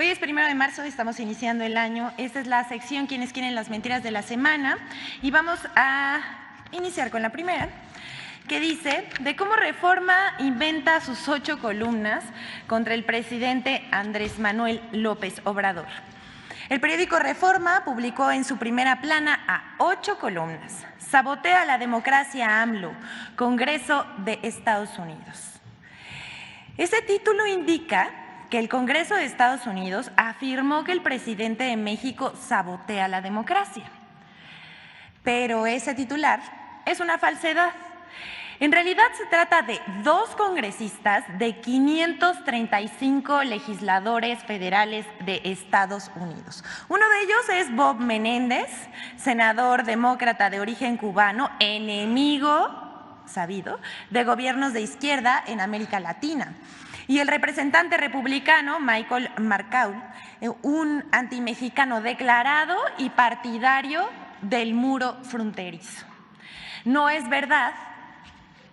Hoy es 1 de marzo, estamos iniciando el año. Esta es la sección Quienes quieren las mentiras de la semana y vamos a iniciar con la primera, que dice de cómo Reforma inventa sus 8 columnas contra el presidente Andrés Manuel López Obrador. El periódico Reforma publicó en su primera plana a 8 columnas. Sabotea la democracia AMLO, Congreso de Estados Unidos. Ese título indica que el Congreso de Estados Unidos afirmó que el presidente de México sabotea la democracia. Pero ese titular es una falsedad. En realidad se trata de 2 congresistas de 535 legisladores federales de Estados Unidos. Uno de ellos es Bob Menéndez, senador demócrata de origen cubano, enemigo sabido de gobiernos de izquierda en América Latina. Y el representante republicano Michael McCaul, un antimexicano declarado y partidario del muro fronterizo. No es verdad,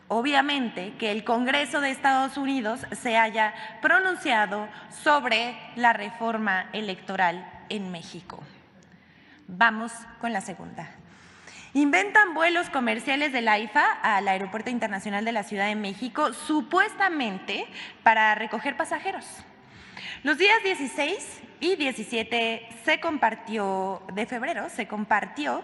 obviamente, que el Congreso de Estados Unidos se haya pronunciado sobre la reforma electoral en México. Vamos con la segunda. Inventan vuelos comerciales del AIFA al Aeropuerto Internacional de la Ciudad de México, supuestamente para recoger pasajeros. Los días 16 y 17 de febrero se compartió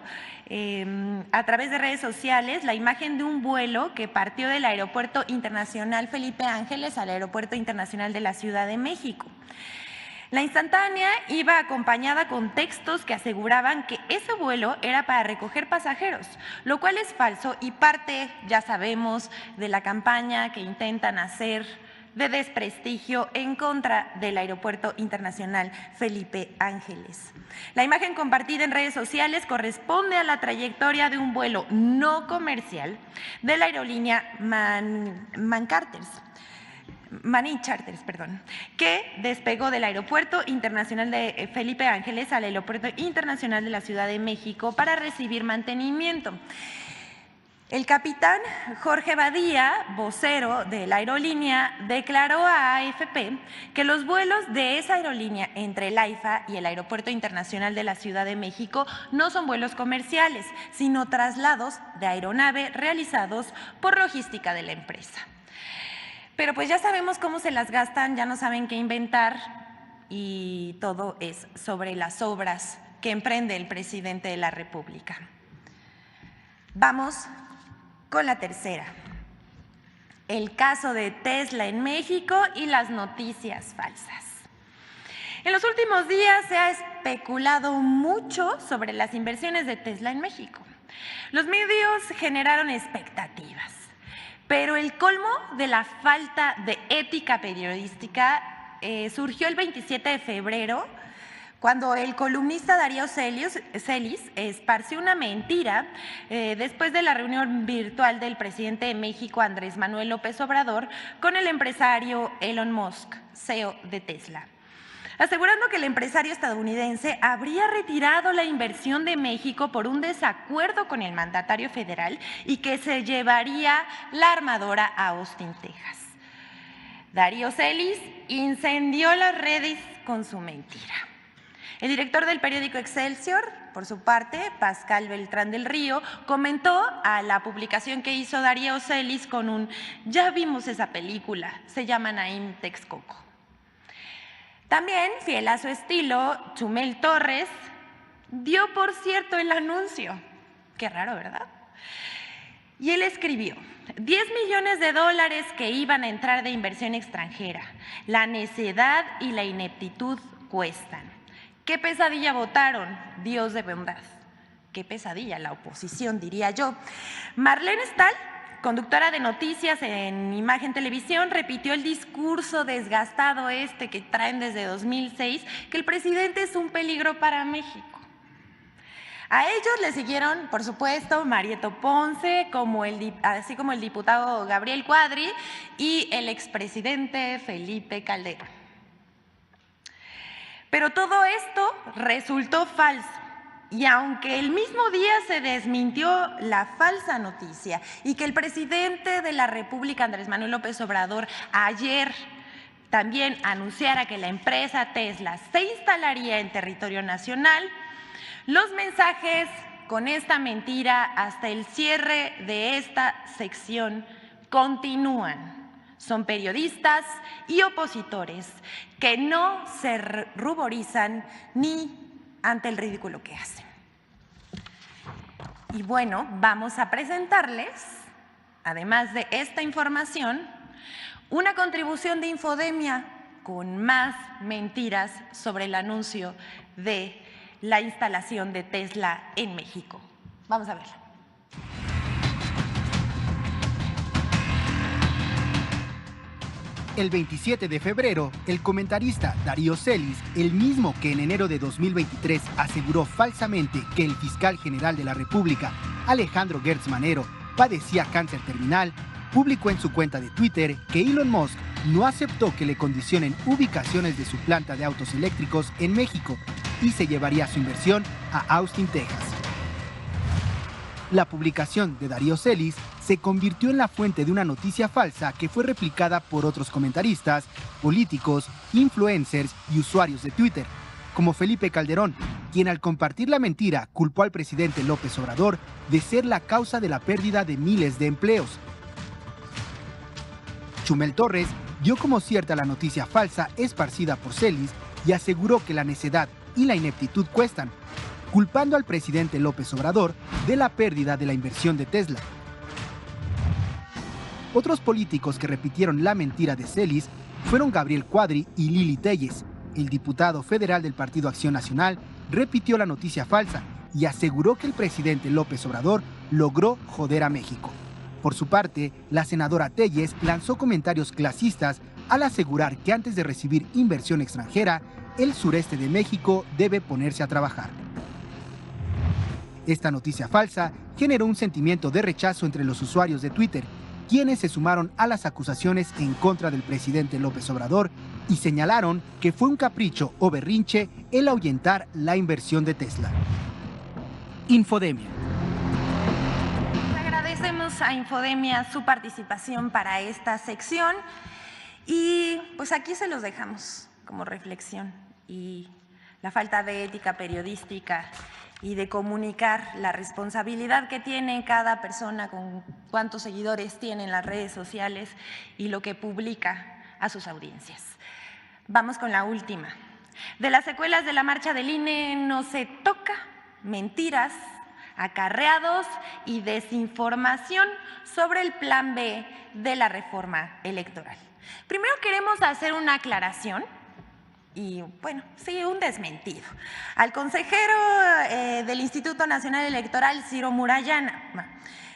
a través de redes sociales la imagen de un vuelo que partió del Aeropuerto Internacional Felipe Ángeles al Aeropuerto Internacional de la Ciudad de México. La instantánea iba acompañada con textos que aseguraban que ese vuelo era para recoger pasajeros, lo cual es falso y parte, ya sabemos, de la campaña que intentan hacer de desprestigio en contra del Aeropuerto Internacional Felipe Ángeles. La imagen compartida en redes sociales corresponde a la trayectoria de un vuelo no comercial de la aerolínea Manin Charters, que despegó del Aeropuerto Internacional de Felipe Ángeles al Aeropuerto Internacional de la Ciudad de México para recibir mantenimiento. El capitán Jorge Badía, vocero de la aerolínea, declaró a AFP que los vuelos de esa aerolínea entre el AIFA y el Aeropuerto Internacional de la Ciudad de México no son vuelos comerciales, sino traslados de aeronave realizados por logística de la empresa. Pero pues ya sabemos cómo se las gastan, ya no saben qué inventar y todo es sobre las obras que emprende el presidente de la República. Vamos con la tercera. El caso de Tesla en México y las noticias falsas. En los últimos días se ha especulado mucho sobre las inversiones de Tesla en México. Los medios generaron expectativas. Pero el colmo de la falta de ética periodística surgió el 27 de febrero, cuando el columnista Darío Celis esparció una mentira después de la reunión virtual del presidente de México, Andrés Manuel López Obrador, con el empresario Elon Musk, CEO de Tesla, asegurando que el empresario estadounidense habría retirado la inversión de México por un desacuerdo con el mandatario federal y que se llevaría la armadora a Austin, Texas. Darío Celis incendió las redes con su mentira. El director del periódico Excelsior, por su parte, Pascal Beltrán del Río, comentó a la publicación que hizo Darío Celis con un "ya vimos esa película, se llama Naim Texcoco". También, fiel a su estilo, Chumel Torres dio por cierto el anuncio. Qué raro, ¿verdad? Y él escribió: 10 millones de dólares que iban a entrar de inversión extranjera. La necedad y la ineptitud cuestan. ¿Qué pesadilla votaron? Dios de bondad. Qué pesadilla la oposición, diría yo. Marlene Stahl, conductora de noticias en Imagen Televisión, repitió el discurso desgastado que traen desde 2006, que el presidente es un peligro para México. A ellos le siguieron, por supuesto, Marieto Ponce, así como el diputado Gabriel Cuadri y el expresidente Felipe Calderón. Pero todo esto resultó falso. Y aunque el mismo día se desmintió la falsa noticia y que el presidente de la República, Andrés Manuel López Obrador, ayer también anunciara que la empresa Tesla se instalaría en territorio nacional. Los mensajes con esta mentira hasta el cierre de esta sección continúan. Son periodistas y opositores que no se ruborizan ni ante el ridículo que hacen. Y bueno, vamos a presentarles, además de esta información, una contribución de Infodemia con más mentiras sobre el anuncio de la instalación de Tesla en México. Vamos a verla. El 27 de febrero, el comentarista Darío Celis, el mismo que en enero de 2023 aseguró falsamente que el fiscal general de la República, Alejandro Gertz Manero, padecía cáncer terminal, publicó en su cuenta de Twitter que Elon Musk no aceptó que le condicionen ubicaciones de su planta de autos eléctricos en México y se llevaría su inversión a Austin, Texas. La publicación de Darío Celis se convirtió en la fuente de una noticia falsa que fue replicada por otros comentaristas, políticos, influencers y usuarios de Twitter, como Felipe Calderón, quien al compartir la mentira culpó al presidente López Obrador de ser la causa de la pérdida de miles de empleos. Chumel Torres dio como cierta la noticia falsa esparcida por Celis y aseguró que la necedad y la ineptitud cuestan, culpando al presidente López Obrador de la pérdida de la inversión de Tesla. Otros políticos que repitieron la mentira de Celis fueron Gabriel Cuadri y Lili Téllez. El diputado federal del Partido Acción Nacional repitió la noticia falsa y aseguró que el presidente López Obrador logró joder a México. Por su parte, la senadora Téllez lanzó comentarios clasistas al asegurar que antes de recibir inversión extranjera, el sureste de México debe ponerse a trabajar. Esta noticia falsa generó un sentimiento de rechazo entre los usuarios de Twitter, quienes se sumaron a las acusaciones en contra del presidente López Obrador y señalaron que fue un capricho o berrinche el ahuyentar la inversión de Tesla. Infodemia. Agradecemos a Infodemia su participación para esta sección y pues aquí se los dejamos como reflexión y la falta de ética periodística y de comunicar la responsabilidad que tiene cada persona con cuántos seguidores tiene en las redes sociales y lo que publica a sus audiencias. Vamos con la última. De las secuelas de la marcha del INE no se toca, mentiras, acarreados y desinformación sobre el plan B de la reforma electoral. Primero queremos hacer una aclaración. Y bueno, sí, un desmentido. Al consejero del Instituto Nacional Electoral, Ciro Murayama,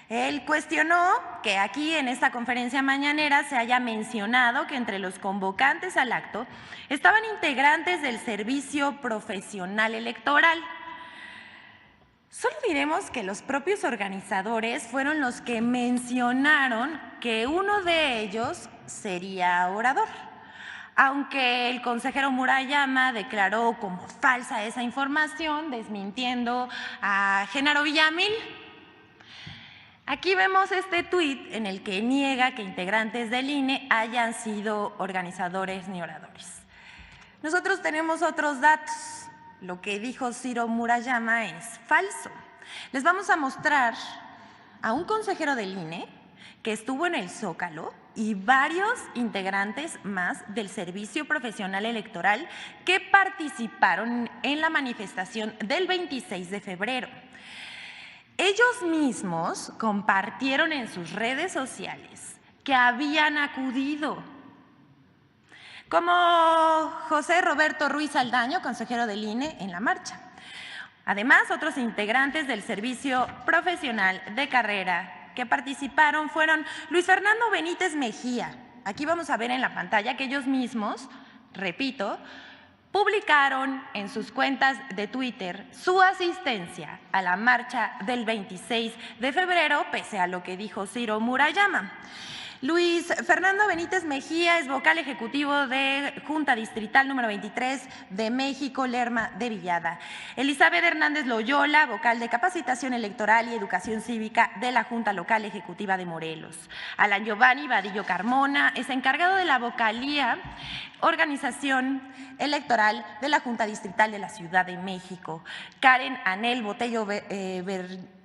él cuestionó que aquí en esta conferencia mañanera se haya mencionado que entre los convocantes al acto estaban integrantes del Servicio Profesional Electoral. Solo diremos que los propios organizadores fueron los que mencionaron que uno de ellos sería orador. Aunque el consejero Murayama declaró como falsa esa información, desmintiendo a Genaro Villamil. Aquí vemos este tuit en el que niega que integrantes del INE hayan sido organizadores ni oradores. Nosotros tenemos otros datos. Lo que dijo Ciro Murayama es falso. Les vamos a mostrar a un consejero del INE que estuvo en el Zócalo y varios integrantes más del Servicio Profesional Electoral que participaron en la manifestación del 26 de febrero. Ellos mismos compartieron en sus redes sociales que habían acudido, como José Roberto Ruiz Aldaño, consejero del INE, en la marcha. Además, otros integrantes del Servicio Profesional de Carrera que participaron fueron Luis Fernando Benítez Mejía. Aquí vamos a ver en la pantalla que ellos mismos, repito, publicaron en sus cuentas de Twitter su asistencia a la marcha del 26 de febrero, pese a lo que dijo Ciro Murayama. Luis Fernando Benítez Mejía es vocal ejecutivo de Junta Distrital número 23 de México, Lerma de Villada. Elizabeth Hernández Loyola, vocal de Capacitación Electoral y Educación Cívica de la Junta Local Ejecutiva de Morelos. Alan Giovanni Vadillo Carmona es encargado de la vocalía Organización Electoral de la Junta Distrital de la Ciudad de México. Karen Anel Botello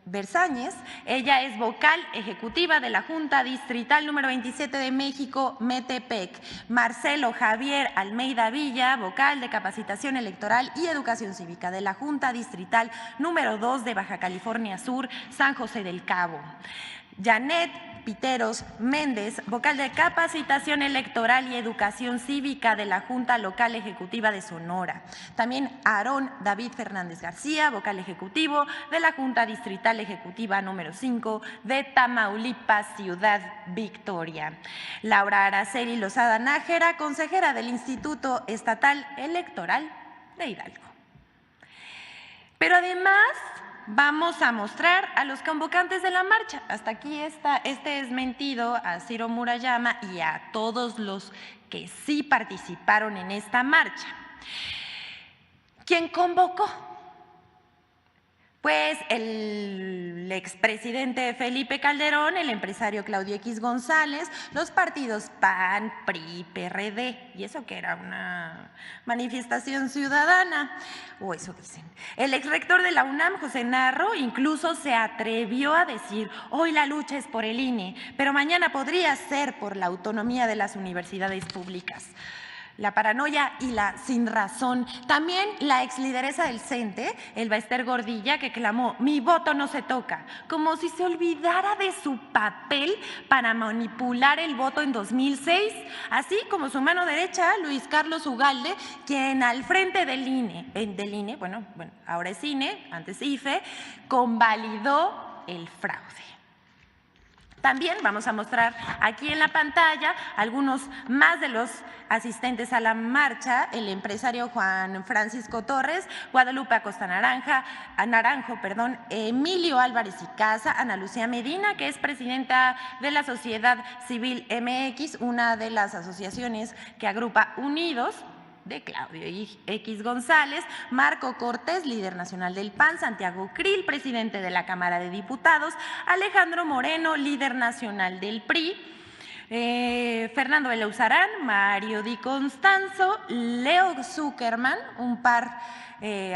Berzáñez, ella es vocal ejecutiva de la Junta Distrital número 27 de México, Metepec. Marcelo Javier Almeida Villa, vocal de Capacitación Electoral y Educación Cívica de la Junta Distrital número 2 de Baja California Sur, San José del Cabo. Janet Piteros Méndez, vocal de Capacitación Electoral y Educación Cívica de la Junta Local Ejecutiva de Sonora. También Aarón David Fernández García, vocal ejecutivo de la Junta Distrital Ejecutiva número 5 de Tamaulipas, Ciudad Victoria. Laura Araceli Lozada Nájera, consejera del Instituto Estatal Electoral de Hidalgo. Pero además vamos a mostrar a los convocantes de la marcha. Hasta aquí está este desmentido a Ciro Murayama y a todos los que sí participaron en esta marcha. ¿Quién convocó? Pues el expresidente Felipe Calderón, el empresario Claudio X González, los partidos PAN, PRI, PRD, y eso que era una manifestación ciudadana, o eso dicen. El exrector de la UNAM, José Narro, incluso se atrevió a decir: hoy la lucha es por el INE, pero mañana podría ser por la autonomía de las universidades públicas. La paranoia y la sinrazón. También la exlideresa del CENTE, Elba Ester Gordilla, que clamó: mi voto no se toca, como si se olvidara de su papel para manipular el voto en 2006, así como su mano derecha, Luis Carlos Ugalde, quien al frente del INE, bueno, ahora es INE, antes IFE, convalidó el fraude. También vamos a mostrar aquí en la pantalla algunos más de los asistentes a la marcha: el empresario Juan Francisco Torres, Guadalupe Acosta Naranjo, Emilio Álvarez y Casa, Ana Lucía Medina, que es presidenta de la Sociedad Civil MX, una de las asociaciones que agrupa Unidos, de Claudio X González, Marco Cortés, líder nacional del PAN, Santiago Krill, presidente de la Cámara de Diputados, Alejandro Moreno, líder nacional del PRI, Fernando Elauzarán, Mario Di Constanzo, Leo Zuckerman,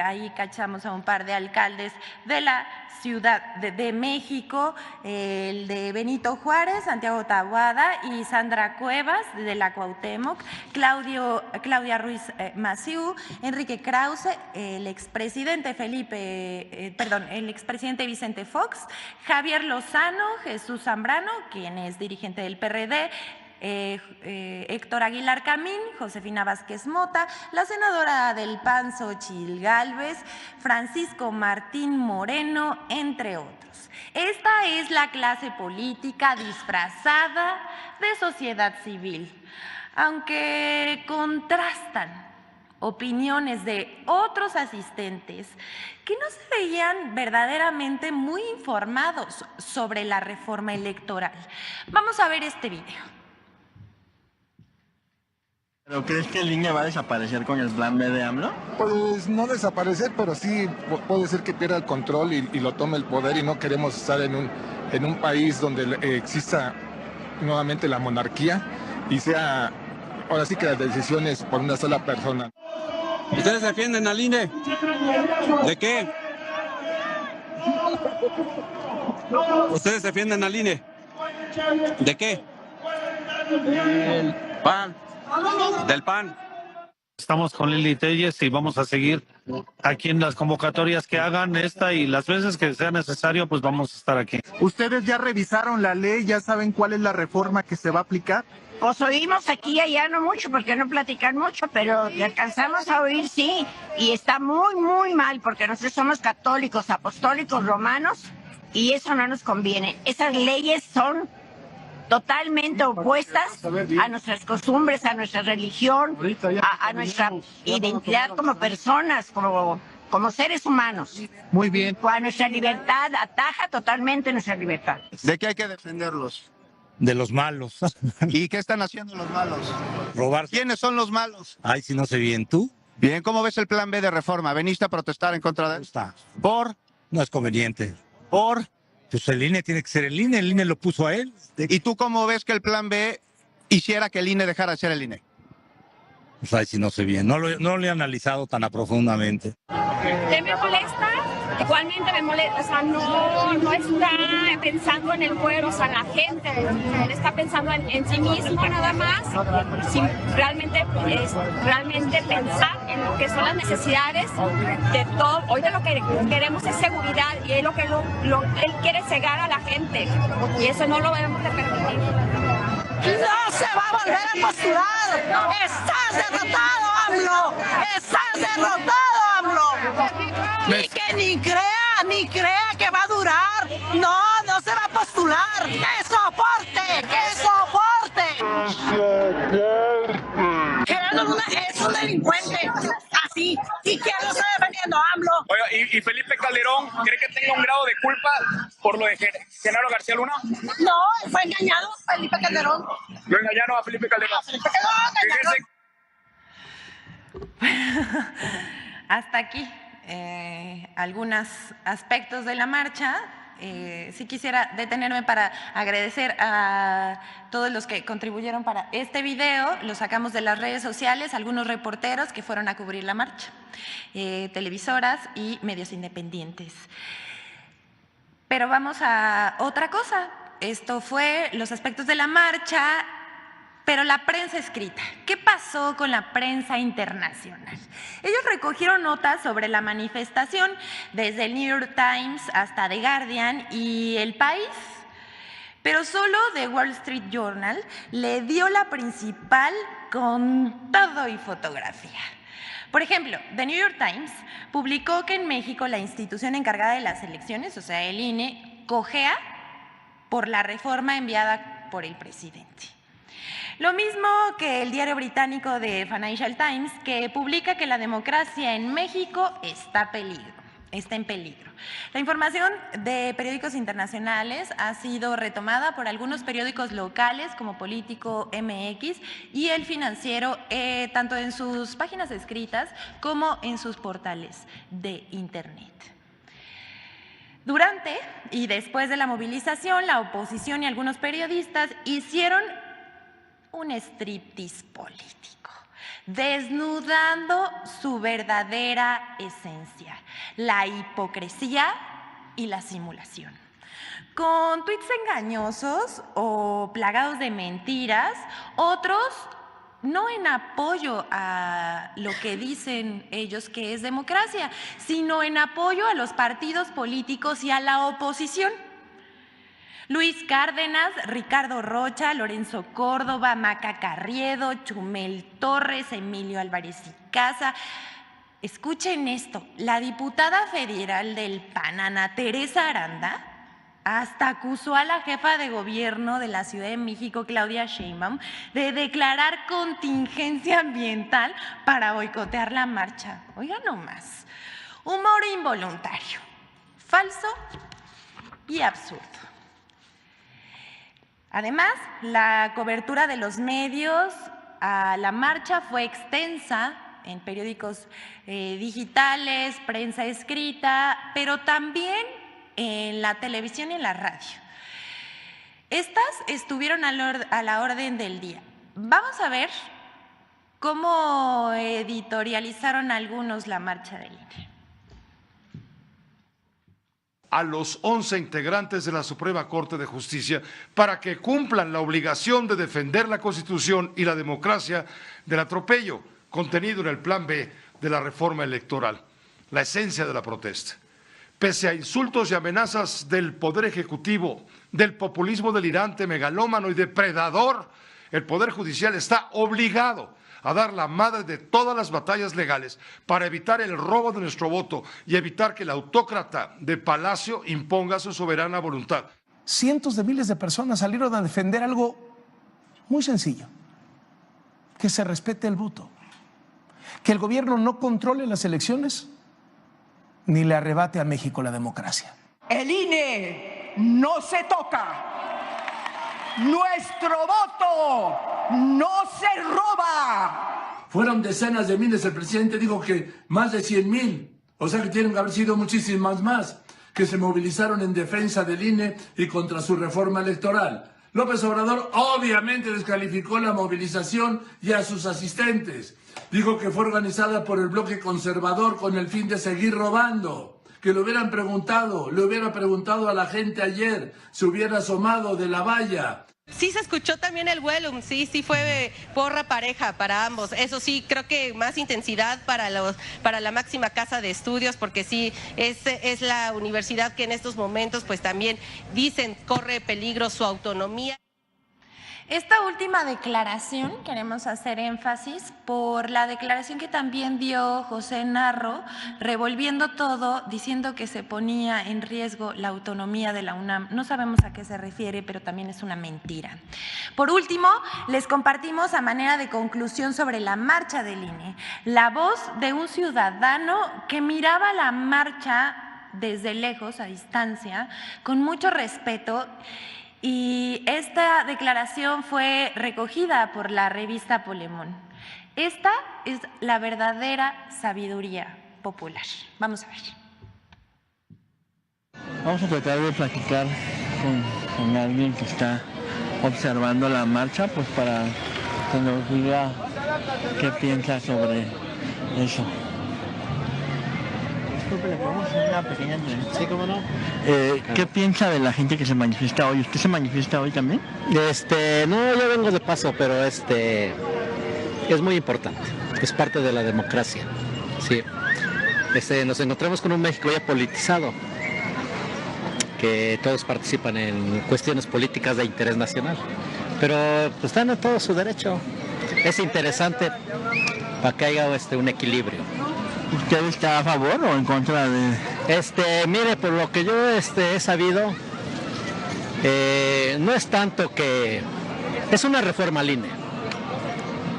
ahí cachamos a un par de alcaldes de la Ciudad de México, el de Benito Juárez, Santiago Taboada y Sandra Cuevas de la Cuauhtémoc, Claudia Ruiz Massieu, Enrique Krause, el expresidente Vicente Fox, Javier Lozano, Jesús Zambrano, quien es dirigente del PRD, Héctor Aguilar Camín, Josefina Vázquez Mota, la senadora del PAN Xóchitl Gálvez, Francisco Martín Moreno, entre otros. Esta es la clase política disfrazada de sociedad civil, aunque contrastan opiniones de otros asistentes que no se veían verdaderamente muy informados sobre la reforma electoral. Vamos a ver este video. ¿Pero crees que el INE va a desaparecer con el plan B de AMLO? Pues no desaparecer, pero sí puede ser que pierda el control y lo tome el poder, y no queremos estar en un país donde exista nuevamente la monarquía y sea, ahora sí que las decisiones por una sola persona. ¿Ustedes defienden al INE? ¿De qué? ¿Ustedes defienden al INE? ¿De qué? El PAN. Del PAN. Estamos con Lili Telles y vamos a seguir aquí en las convocatorias que hagan esta, y las veces que sea necesario, pues vamos a estar aquí. ¿Ustedes ya revisaron la ley? ¿Ya saben cuál es la reforma que se va a aplicar? Pues oímos aquí y allá, no mucho, porque no platican mucho, pero le alcanzamos a oír, sí. Y está muy, muy mal, porque nosotros somos católicos, apostólicos, romanos, y eso no nos conviene. Esas leyes son totalmente opuestas a nuestras costumbres, a nuestra religión, a nuestra identidad como personas, como seres humanos. Muy bien. A nuestra libertad, ataja totalmente nuestra libertad. ¿De qué hay que defenderlos? De los malos. ¿Y qué están haciendo los malos? Robar. ¿Quiénes son los malos? Ay, si no sé bien, ¿tú? Bien, ¿cómo ves el plan B de reforma? ¿Veniste a protestar en contra de él? Está. ¿Por? No es conveniente. ¿Por? Pues el INE tiene que ser el INE lo puso a él. ¿Y tú cómo ves que el plan B hiciera que el INE dejara de ser el INE? Pues ay, si no sé bien, no lo he analizado tan profundamente. ¿Qué me molesta? Igualmente me molesta, o sea, no está pensando en el pueblo, o sea, la gente, él está pensando en sí mismo nada más, sin realmente pensar en lo que son las necesidades de todo. Hoy de lo que queremos es seguridad y es lo que él quiere cegar a la gente y eso no lo debemos de permitir. ¡No se va a volver a postular! ¡Estás derrotado, AMLO! ¡Estás derrotado, AMLO! Y que ni crea que va a durar. No se va a postular. ¡Que soporte! Es un delincuente. Así. ¿Y quién lo está defendiendo, AMLO? Oiga, ¿y Felipe Calderón cree que tenga un grado de culpa por lo de Genaro García Luna? No, fue engañado Felipe Calderón. Lo engañaron a Felipe Calderón. Hasta aquí algunos aspectos de la marcha. Sí quisiera detenerme para agradecer a todos los que contribuyeron para este video. Lo sacamos de las redes sociales, algunos reporteros que fueron a cubrir la marcha, televisoras y medios independientes. Pero vamos a otra cosa. Esto fue los aspectos de la marcha, pero la prensa escrita. ¿Qué pasó con la prensa internacional? Ellos recogieron notas sobre la manifestación desde el New York Times hasta The Guardian y El País, pero solo The Wall Street Journal le dio la principal con todo y fotografía. Por ejemplo, The New York Times publicó que en México la institución encargada de las elecciones, o sea, el INE, cojea por la reforma enviada por el presidente. Lo mismo que el diario británico The Financial Times, que publica que la democracia en México está en peligro. La información de periódicos internacionales ha sido retomada por algunos periódicos locales como Político MX y El Financiero, tanto en sus páginas escritas como en sus portales de Internet. Durante y después de la movilización, la oposición y algunos periodistas hicieron un striptease político, desnudando su verdadera esencia, la hipocresía y la simulación. Con tuits engañosos o plagados de mentiras, otros no en apoyo a lo que dicen ellos que es democracia, sino en apoyo a los partidos políticos y a la oposición. Luis Cárdenas, Ricardo Rocha, Lorenzo Córdoba, Maca Carriedo, Chumel Torres, Emilio Álvarez y Casa. Escuchen esto, la diputada federal del PAN, Ana Teresa Aranda, hasta acusó a la jefa de gobierno de la Ciudad de México, Claudia Sheinbaum, de declarar contingencia ambiental para boicotear la marcha. Oigan nomás, humor involuntario, falso y absurdo. Además, la cobertura de los medios a la marcha fue extensa en periódicos digitales, prensa escrita, pero también en la televisión y en la radio. Estas estuvieron a la orden del día. Vamos a ver cómo editorializaron algunos la marcha del INE. A los 11 integrantes de la Suprema Corte de Justicia para que cumplan la obligación de defender la Constitución y la democracia del atropello contenido en el Plan B de la reforma electoral, la esencia de la protesta. Pese a insultos y amenazas del Poder Ejecutivo, del populismo delirante, megalómano y depredador, el Poder Judicial está obligado a dar la madre de todas las batallas legales para evitar el robo de nuestro voto y evitar que el autócrata de Palacio imponga su soberana voluntad. Cientos de miles de personas salieron a defender algo muy sencillo, que se respete el voto, que el gobierno no controle las elecciones ni le arrebate a México la democracia. El INE no se toca. Nuestro voto no se roba. Fueron decenas de miles, el presidente dijo que más de 100,000, o sea que tienen que haber sido muchísimas más, que se movilizaron en defensa del INE y contra su reforma electoral. López Obrador obviamente descalificó la movilización y a sus asistentes. Dijo que fue organizada por el bloque conservador con el fin de seguir robando. Que le hubiera preguntado a la gente ayer, se hubiera asomado de la valla. Sí se escuchó también el Wellum, sí fue porra pareja para ambos. Eso sí, creo que más intensidad para la máxima casa de estudios, porque sí, es la universidad que en estos momentos pues también dicen corre peligro su autonomía. Esta última declaración, queremos hacer énfasis por la declaración que también dio José Narro, revolviendo todo, diciendo que se ponía en riesgo la autonomía de la UNAM. No sabemos a qué se refiere, pero también es una mentira. Por último, les compartimos a manera de conclusión sobre la marcha del INE, la voz de un ciudadano que miraba la marcha desde lejos, a distancia, con mucho respeto. Y esta declaración fue recogida por la revista Polemón. Esta es la verdadera sabiduría popular. Vamos a ver. Vamos a tratar de platicar con alguien que está observando la marcha, pues para que nos diga qué piensa sobre eso. ¿Le podemos hacer una pequeña entrevista? Sí, cómo no. ¿Qué piensa de la gente que se manifiesta hoy? ¿Usted se manifiesta hoy también? No, yo vengo de paso, pero es muy importante. Es parte de la democracia. Sí. Nos encontramos con un México ya politizado, que todos participan en cuestiones políticas de interés nacional. Pero pues, están en todo su derecho. Es interesante para que haya un equilibrio. ¿Usted está a favor o en contra de...? Mire, por lo que yo he sabido, no es tanto que... Es una reforma al INE,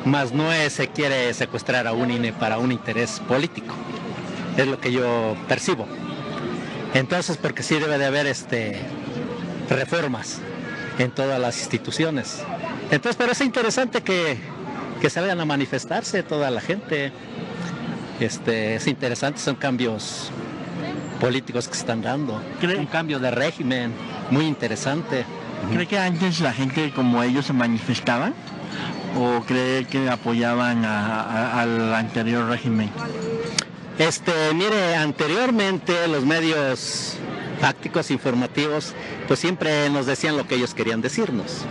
más no se quiere secuestrar a un INE para un interés político. Es lo que yo percibo. Entonces, porque sí debe de haber reformas en todas las instituciones. Entonces, pero es interesante que se vayan a manifestarse toda la gente. Es interesante, son cambios políticos que se están dando. Un cambio de régimen muy interesante. ¿Cree que antes la gente como ellos se manifestaban? ¿O cree que apoyaban al anterior régimen? Mire, anteriormente los medios fácticos, informativos, pues siempre nos decían lo que ellos querían decirnos.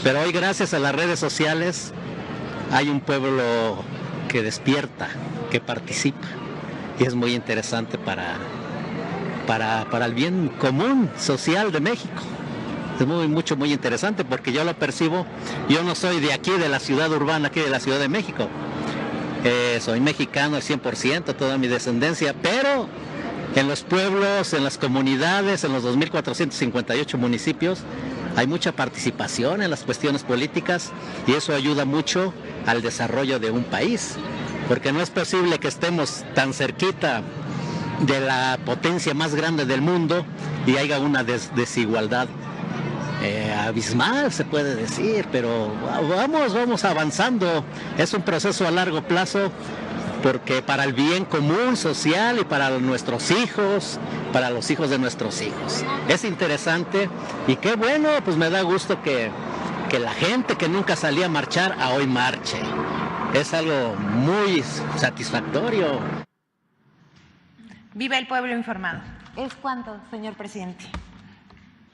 Pero hoy, gracias a las redes sociales, hay un pueblo que despierta, que participa, y es muy interesante para el bien común social de México. Es muy interesante porque yo lo percibo. Yo no soy de aquí, de la ciudad urbana, aquí de la Ciudad de México. Soy mexicano al 100%, toda mi descendencia, pero en los pueblos, en las comunidades, en los 2.458 municipios, hay mucha participación en las cuestiones políticas y eso ayuda mucho al desarrollo de un país, porque no es posible que estemos tan cerquita de la potencia más grande del mundo y haya una desigualdad abismal, se puede decir, pero vamos avanzando. Es un proceso a largo plazo, porque para el bien común social y para nuestros hijos, para los hijos de nuestros hijos. Es interesante y qué bueno, pues me da gusto que la gente que nunca salía a marchar, a hoy marche. Es algo muy satisfactorio. Viva el pueblo informado. ¿Es cuánto, señor presidente?